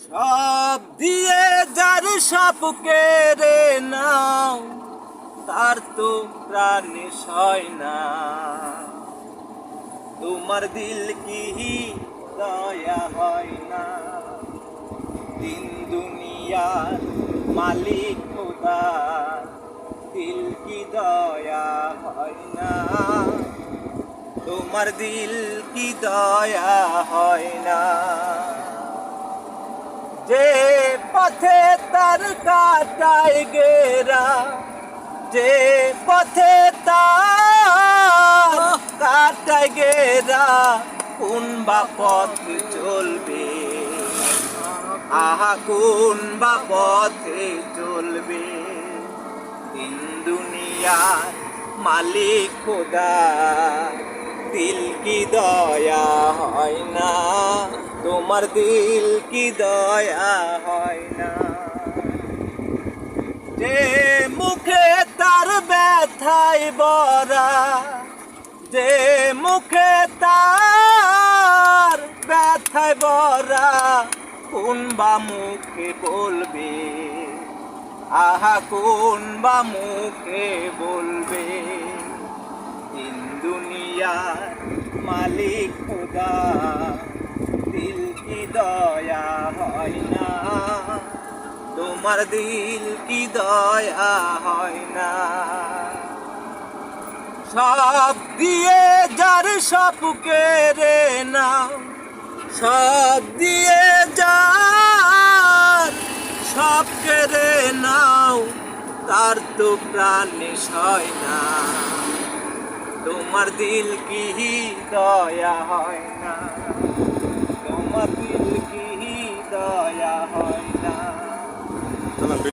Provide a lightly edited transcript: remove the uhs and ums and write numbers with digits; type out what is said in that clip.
সব দিয়ে যার সব কেড়ে নাও তার তো প্রাণে সয় না। তোমার দিল কি দয়া হয় না? দিন দুনিয়ার মালিক খোদা, দিল কি দয়া হয় না? তোমার দিল কি দয়া হয় না? যে পথে তার কাটায় গেরা, যে পথে তার কাটায় গেরা, কোন বা পথে চলবে? আহা কোন বা পথে চলবে? দিন দুনিয়ার মালিক খোদা, দিল কি দয়া হয় না? তোমার দিল কি দয়া হয় না? যে মুখে তার ব্যথায় ভরা, যে মুখে তার ব্যথায় ভরা, কোন বা মুখে বলবে? আহা কোন বা মুখে বলবে? দিন দুনিয়ার মালিক খোদা, দিল কি দয়া হয় না? তোমার দিল কি দয়া হয় না? সব দিয়ে যার সব কেড়ে নাও, সব দিয়ে যার সব কেড়ে নাও তার তো প্রাণে সয় না। তোমার দিল কি দয়া হয় না?